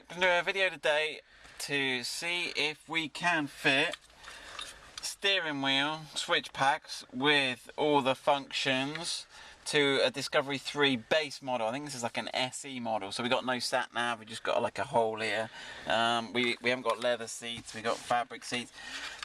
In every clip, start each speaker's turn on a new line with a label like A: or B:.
A: Right, going to do a video today to see if we can fit steering wheel switch packs with all the functions to a Discovery 3 base model. I think this is like an SE model, so we got no sat nav, we just got like a hole here. We haven't got leather seats, we got fabric seats.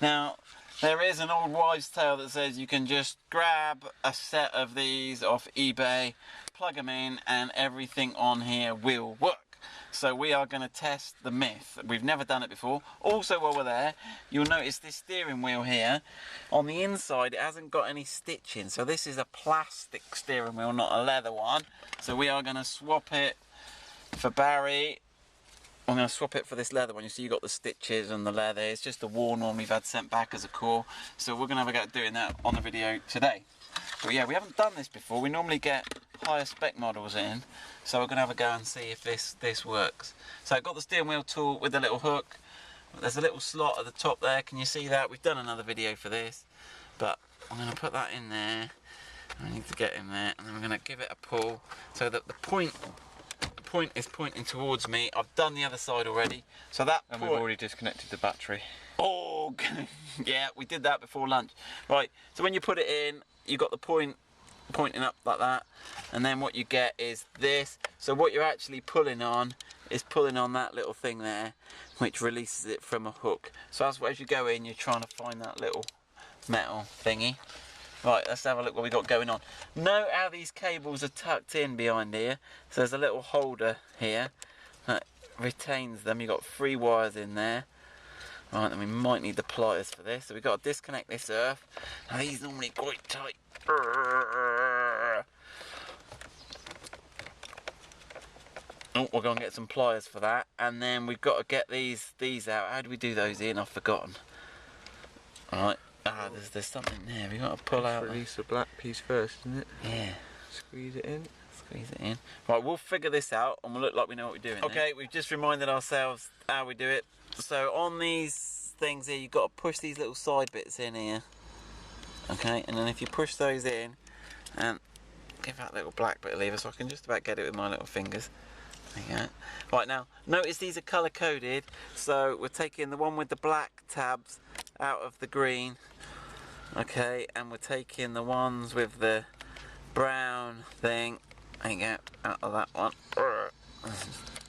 A: Now there is an old wives' tale that says you can just grab a set of these off eBay, plug them in, and everything on here will work. So we are going to test the myth. We've never done it before. Also, while we're there, you'll notice this steering wheel here. On the inside, it hasn't got any stitching. So this is a plastic steering wheel, not a leather one. So we are going to swap it for Barry. I'm going to swap it for this leather one. You see, you've got the stitches and the leather. It's just a worn one we've had sent back as a core. So we're going to have a go at doing that on the video today. But yeah, we haven't done this before. We normally get higher spec models in, so we're going to have a go and see if this works. So I've got the steering wheel tool with the little hook. There's a little slot at the top there. Can you see that? We've done another video for this, but I'm going to put that in there. I need to get in there, and then we're going to give it a pull so that the point is pointing towards me. I've done the other side already, so that
B: and we've already disconnected the battery.
A: Oh yeah, we did that before lunch. Right, so when you put it in, you've got the pointing up like that, and then what you get is this. So what you're actually pulling on is pulling on that little thing there, which releases it from a hook. So as you go in, you're trying to find that little metal thingy. Right, let's have a look what we got going on. Note how these cables are tucked in behind here. So there's a little holder here that retains them. You've got 3 wires in there. Right, then we might need the pliers for this. So we've got to disconnect this earth. Now these normally quite tight. Oh, we're going to get some pliers for that. And then we've got to get these out. How do we do those in? I've forgotten. Alright. There's something there. We've got to pull out.
B: Release the black piece first, isn't it?
A: Yeah.
B: Squeeze it in.
A: Squeeze it in. Right, we'll figure this out and we'll look like we know what we're doing. Okay, we've just reminded ourselves how we do it. So on these things here, you've got to push these little side bits in here. Okay, and then if you push those in and give that little black bit of lever, so I can just about get it with my little fingers. There you go. Right, now notice these are colour coded, so we're taking the one with the black tabs out of the green. Okay, and we're taking the ones with the brown thing, there you go, out of that one.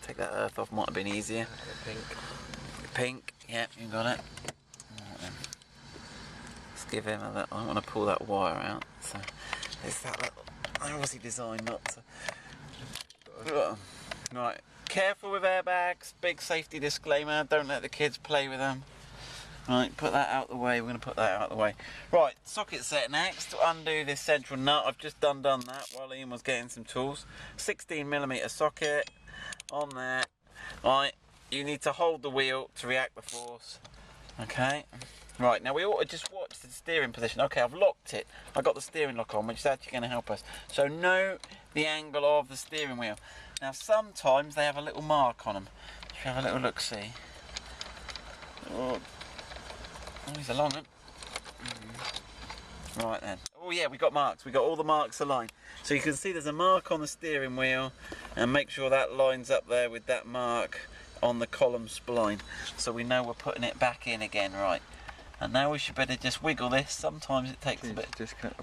A: Take that earth off, might have been easier. Pink, yeah, you got it. Right, then. Let's give him a little, I want to pull that wire out. So there's that little, I obviously designed not to. Right, careful with airbags, big safety disclaimer, don't let the kids play with them. Right, put that out the way, we're going to put that out the way. Right, socket set next, to undo this central nut. I've just done that while Ian was getting some tools. 16mm socket on there. Right, you need to hold the wheel to react the force. Okay, right, now we ought to just watch the steering position. Okay, I've locked it. I've got the steering lock on, which is actually going to help us. So know the angle of the steering wheel. Now sometimes they have a little mark on them. If you have a little look-see. Oh, he's a long one. Right then. Oh yeah, we got marks. We got all the marks aligned. So you can see there's a mark on the steering wheel, and make sure that lines up there with that mark on the column spline. So we know we're putting it back in again, right? And now we should better just wiggle this. Sometimes it takes a bit.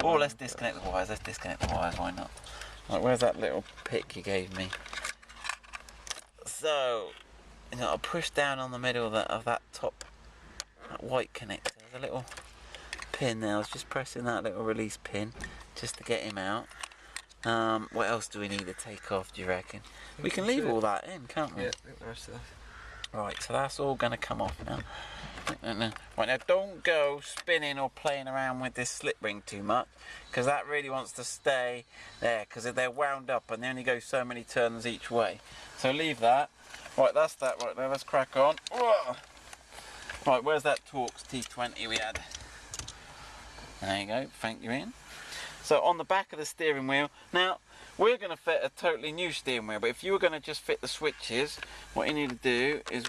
A: Oh, let's disconnect the wires. Let's disconnect the wires. Why not? Right, where's that little pick you gave me? So, you know, I'll push down on the middle of that top. That white connector, there's a little pin there. I was just pressing that little release pin just to get him out. What else do we need to take off, do you reckon? We can leave all that in, can't we?
B: Yeah, I think that's it.
A: Right, so that's all going to come off now. Right, now don't go spinning or playing around with this slip ring too much, because that really wants to stay there, because they're wound up and they only go so many turns each way. So leave that. Right, that's that right there. Let's crack on. Right, where's that Torx T20 we had? There you go, thank you, Ian. So on the back of the steering wheel, now we're going to fit a totally new steering wheel, but if you were going to just fit the switches, what you need to do is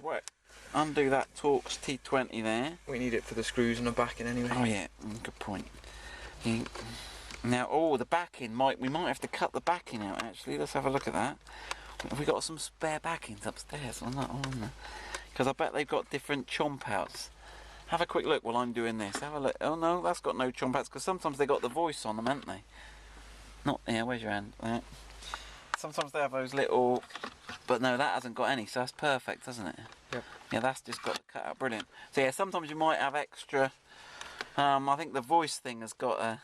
A: undo that Torx T20 there.
B: We need it for the screws and the backing anyway.
A: Oh yeah, good point. Now, the backing, we might have to cut the backing out actually. Let's have a look at that. Have we got some spare backings upstairs on that one? Because I bet they've got different chomp outs. Have a quick look while I'm doing this. Have a look. Oh no, that's got no chomp outs because sometimes they got the voice on them, haven't they? Not, yeah, where's your hand? There. Sometimes they have those little, but no, that hasn't got any, so that's perfect, doesn't it?
B: Yep.
A: Yeah, that's just got the cut out, brilliant. So yeah, sometimes you might have extra. I think the voice thing has got a.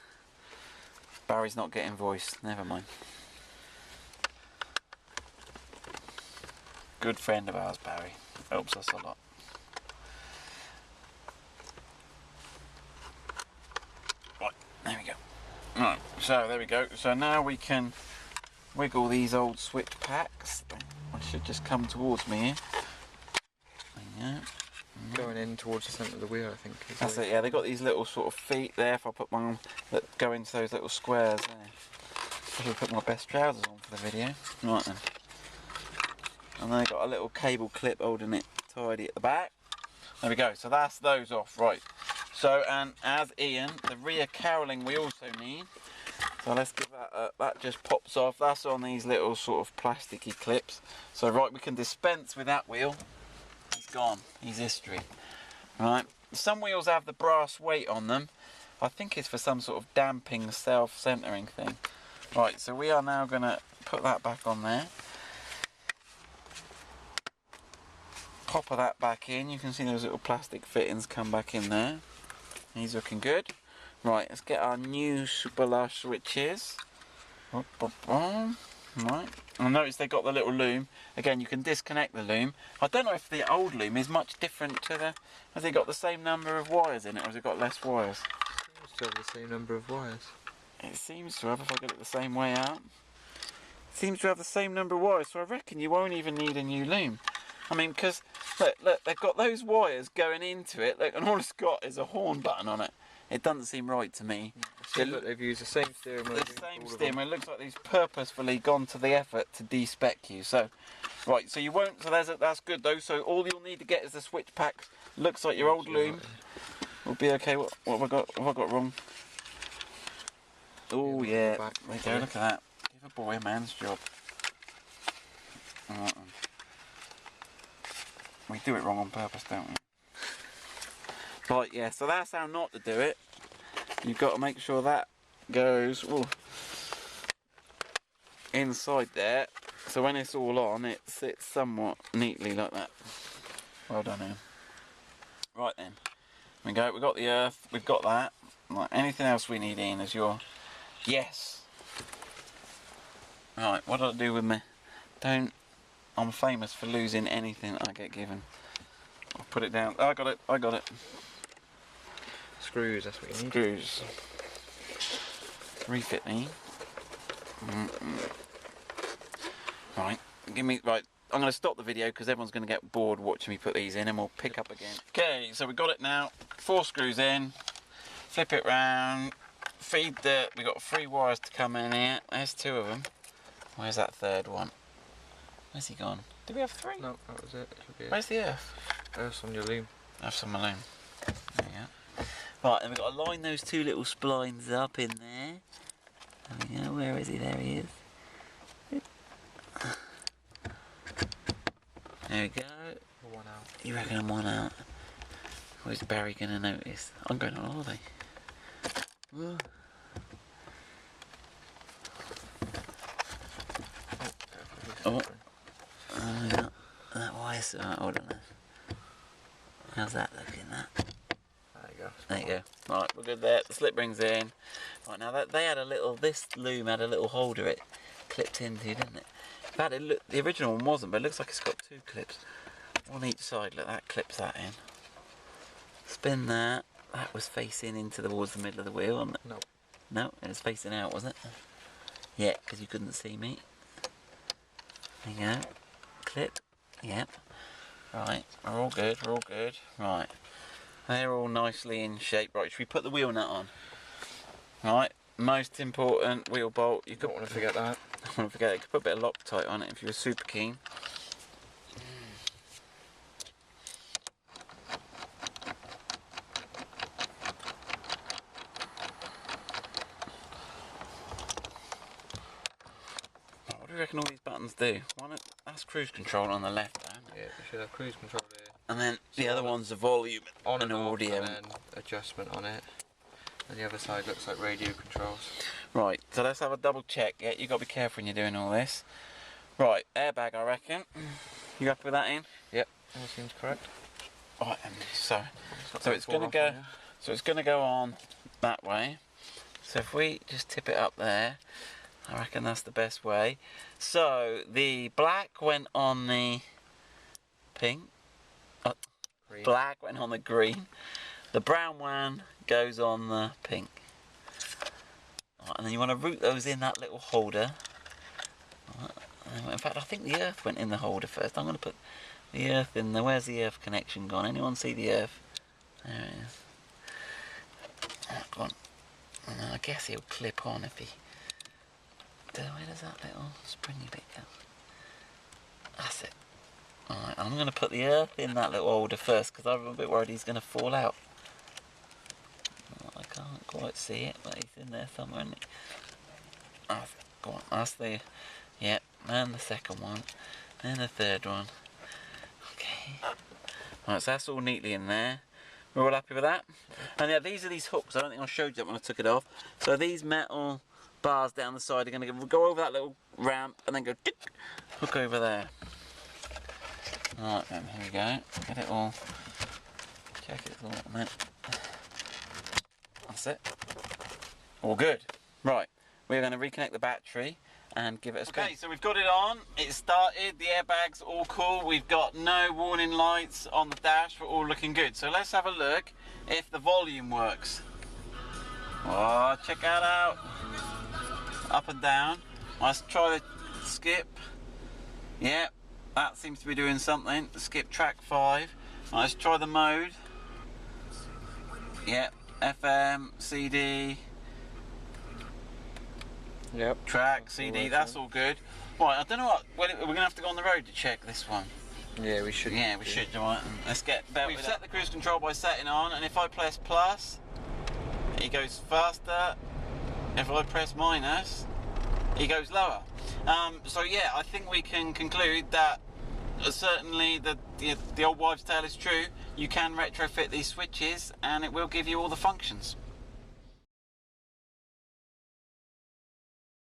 A: Barry's not getting voice. Never mind. Good friend of ours, Barry. Helps us a lot. Right, there we go. Right, so there we go. So now we can wiggle these old switch packs. I should just come towards me here. There you go.
B: Going in towards the centre of the wheel, I think.
A: That's it, yeah, they've got these little sort of feet there, if I put one on, that go into those little squares there. I should put my best trousers on for the video. Right then. And then they've got a little cable clip holding it tidy at the back. There we go, so that's those off, right. So, and as Ian, the rear cowling we also need. So let's give that that just pops off. That's on these little sort of plasticky clips. So right, we can dispense with that wheel. He's gone, he's history. Right, some wheels have the brass weight on them. I think it's for some sort of damping, self-centering thing. Right, so we are now going to put that back on there. Popper that back in. You can see those little plastic fittings come back in there. He's looking good. Right, let's get our new Super Lush switches. Right, I noticed they got the little loom. Again, you can disconnect the loom. I don't know if the old loom is much different to the... Has it got the same number of wires in it, or has it got less wires?
B: It seems to have the same number of wires.
A: It seems to have, if I get it the same way out. It seems to have the same number of wires, so I reckon you won't even need a new loom. I mean, because, look, they've got those wires going into it, look, and all it's got is a horn button on it. It doesn't seem right to me.
B: Look, they've used the same steering wheel.
A: The same steering wheel. It looks like they've purposefully gone to the effort to de-spec you. So, right, so you won't, so that's good though. So all you'll need to get is the switch packs. Looks like your old loom will be okay. What have I got? What have I got wrong? Oh yeah, there you go, look at that. Give a boy a man's job. Right. We do it wrong on purpose, don't we? Right, yeah, so that's how not to do it. You've got to make sure that goes inside there. So when it's all on, it sits somewhat neatly like that. Well done, Ian. Right then. We go, we've got the earth, we've got that. Right, anything else we need, Ian, is your... Yes! Right, what do I do with me? I'm famous for losing anything I get given. I'll put it down. Oh, I got it.
B: Screws, that's what you need.
A: Screws. Refit me. Right, right. I'm going to stop the video because everyone's going to get bored watching me put these in, and we'll pick up again. Okay, so we've got it now. 4 screws in. Flip it round. Feed the... We've got 3 wires to come in here. There's 2 of them. Where's that third one? Where's he gone? Did we have 3?
B: No, that was it.
A: Where's the earth?
B: Earth's on your loom.
A: Earth's on my loom. There you go. Right, and we've got to line those 2 little splines up in there. There we go. Where is he? There he is. There we go.
B: 1 out.
A: You reckon I'm 1 out? Where's Barry going to notice? I'm going on holiday. Whoa. Oh. Yeah. That wire's... hold on. How's that looking, that?
B: There you go.
A: There you go. Right, we're good there. The slip rings in. Right, now that they had a little... This loom had a little holder it clipped into, didn't it? In fact, the original one wasn't, but it looks like it's got 2 clips. On each side. Look, that clips that in. Spin that. That was facing towards the middle of the wheel, wasn't it?
B: No.
A: No, it was facing out, wasn't it? Yeah, because you couldn't see me. There you go. Clip. Yep. Right, we're all good, we're all good. Right. They're all nicely in shape. Right, should we put the wheel nut on? Right, most important, wheel bolt. You
B: don't want to forget that.
A: I don't want to forget it. You could put a bit of Loctite on it if you were super keen. do you reckon all these buttons do? That's cruise control on the left, don't it?
B: Yeah, you should have cruise control there.
A: And then the other one's the volume
B: On
A: and
B: off,
A: audio.
B: and then adjustment on it. And the other side looks like radio controls.
A: Right, so let's have a double check. Yeah, you got to be careful when you're doing all this. Right, airbag, I reckon. You happy with that, Ian?
B: Yep, all seems correct.
A: Right, so it's going to go. So it's going to go on that way. So if we just tip it up there, I reckon that's the best way. So the black went on the pink. Black went on the green. The brown one goes on the pink. Right, and then you want to route those in that little holder. Right, in fact, I think the earth went in the holder first. I'm going to put the earth in there. Where's the earth connection gone? Anyone see the earth? There it is. Oh, go on. And I guess he'll clip on if he... Where does that little springy bit go? That's it. Alright, I'm going to put the earth in that little holder first because I'm a bit worried he's going to fall out. I can't quite see it, but he's in there somewhere, isn't he? Go on, that's the... Yep, and the second one. And the third one. Okay. Right, so that's all neatly in there. We're all happy with that? And yeah, these are these hooks. I don't think I showed you that when I took it off. So these metal bars down the side are going to go over that little ramp and then go tick, hook over there. Right then, here we go. Get it all. Check it's all on it. That's it. All good. Right, we're going to reconnect the battery and give it a spin. Okay, so we've got it on. It started. The airbag's all cool. We've got no warning lights on the dash. We're all looking good. So let's have a look if the volume works. Oh, check that out. Up and down. Let's try the skip. Yep, that seems to be doing something. Skip track 5. Let's try the mode. Yep, FM, CD.
B: Yep.
A: Track, CD, that's all good. Right, I don't know what, we're going to have to go on the road to check this one.
B: Yeah, we should.
A: Yeah, we should, right. Let's get We've set the cruise control by setting on, and if I press plus, he goes faster. If I press minus, he goes lower. So yeah, I think we can conclude that certainly the old wives' tale is true. You can retrofit these switches, and it will give you all the functions.